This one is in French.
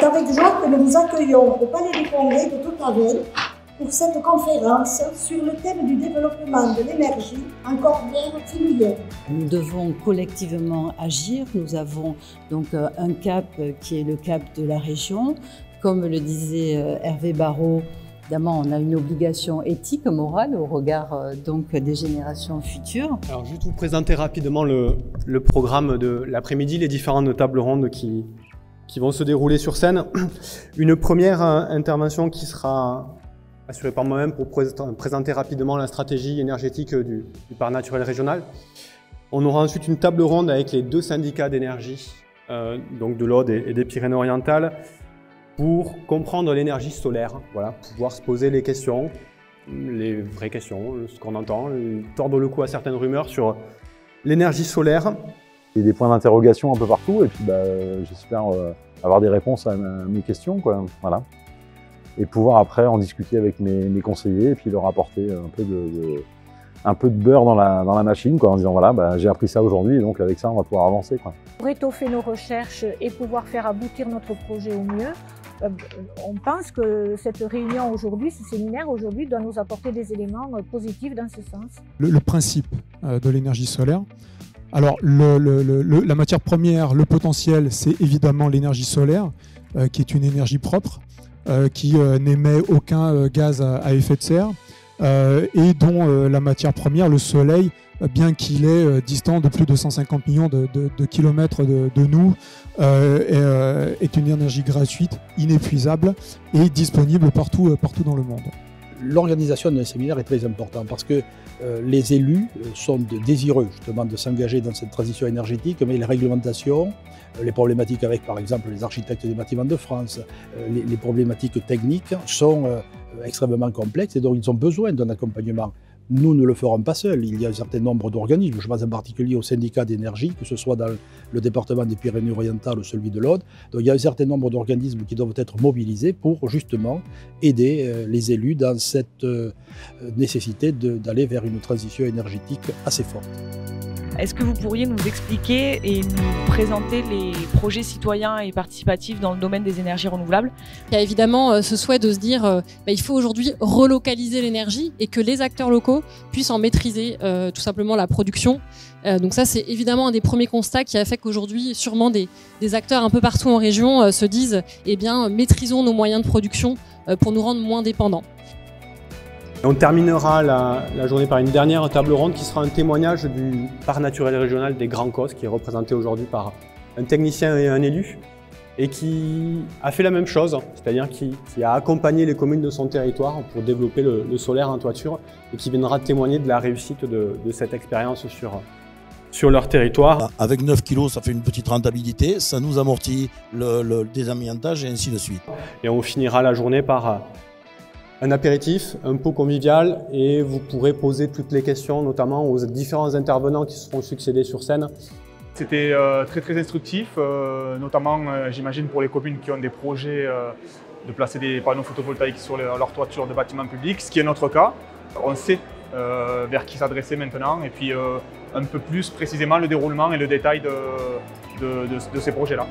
C'est avec joie que nous vous accueillons au Palais des Congrès de Toutavel pour cette conférence sur le thème du développement de l'énergie encore bien familière. Nous devons collectivement agir. Nous avons donc un cap qui est le cap de la région. Comme le disait Hervé Barraud, évidemment, on a une obligation éthique, morale au regard donc des générations futures. Alors, juste vous présenter rapidement le programme de l'après-midi, les différentes tables rondes qui vont se dérouler sur scène. Une première intervention qui sera assurée par moi-même pour présenter rapidement la stratégie énergétique du parc naturel régional. On aura ensuite une table ronde avec les deux syndicats d'énergie, donc de l'Aude et des Pyrénées-Orientales, pour comprendre l'énergie solaire, voilà, pouvoir se poser les questions, les vraies questions, ce qu'on entend, tordre le cou à certaines rumeurs sur l'énergie solaire. Il y a des points d'interrogation un peu partout et puis j'espère avoir des réponses à mes questions, quoi. Voilà. Et pouvoir après en discuter avec mes conseillers et puis leur apporter un peu de beurre dans la machine, quoi, en disant voilà, j'ai appris ça aujourd'hui et donc avec ça on va pouvoir avancer, quoi. Pour étoffer nos recherches et pouvoir faire aboutir notre projet au mieux, on pense que cette réunion aujourd'hui, ce séminaire aujourd'hui doit nous apporter des éléments positifs dans ce sens. Le principe de l'énergie solaire, alors la matière première, le potentiel, c'est évidemment l'énergie solaire, qui est une énergie propre, qui n'émet aucun gaz à effet de serre, et dont la matière première, le soleil, bien qu'il est distant de plus de 150 millions de kilomètres de nous, est une énergie gratuite, inépuisable et disponible partout dans le monde. L'organisation d'un séminaire est très importante parce que les élus sont désireux justement de s'engager dans cette transition énergétique, mais les réglementations, les problématiques avec par exemple les architectes des bâtiments de France, les problématiques techniques sont extrêmement complexes et donc ils ont besoin d'un accompagnement. Nous ne le ferons pas seuls, il y a un certain nombre d'organismes, je pense en particulier au syndicat d'énergie, que ce soit dans le département des Pyrénées-Orientales ou celui de l'Aude. Donc il y a un certain nombre d'organismes qui doivent être mobilisés pour justement aider les élus dans cette nécessité d'aller vers une transition énergétique assez forte. Est-ce que vous pourriez nous expliquer et nous présenter les projets citoyens et participatifs dans le domaine des énergies renouvelables? Il y a évidemment ce souhait de se dire il faut aujourd'hui relocaliser l'énergie et que les acteurs locaux puissent en maîtriser tout simplement la production. Donc ça, c'est évidemment un des premiers constats qui a fait qu'aujourd'hui, sûrement des acteurs un peu partout en région se disent maîtrisons nos moyens de production pour nous rendre moins dépendants. On terminera la journée par une dernière table ronde qui sera un témoignage du parc naturel régional des Grands Causses, qui est représenté aujourd'hui par un technicien et un élu, et qui a fait la même chose, c'est-à-dire qui a accompagné les communes de son territoire pour développer le solaire en toiture, et qui viendra témoigner de la réussite de cette expérience sur leur territoire. Avec 9 kilos, ça fait une petite rentabilité, ça nous amortit le désamiantage et ainsi de suite. Et on finira la journée par un apéritif, un pot convivial, et vous pourrez poser toutes les questions, notamment aux différents intervenants qui se seront succédés sur scène. C'était très instructif, notamment j'imagine pour les communes qui ont des projets de placer des panneaux photovoltaïques sur leur toiture de bâtiments publics, ce qui est notre cas. On sait vers qui s'adresser maintenant et puis un peu plus précisément le déroulement et le détail de ces projets-là.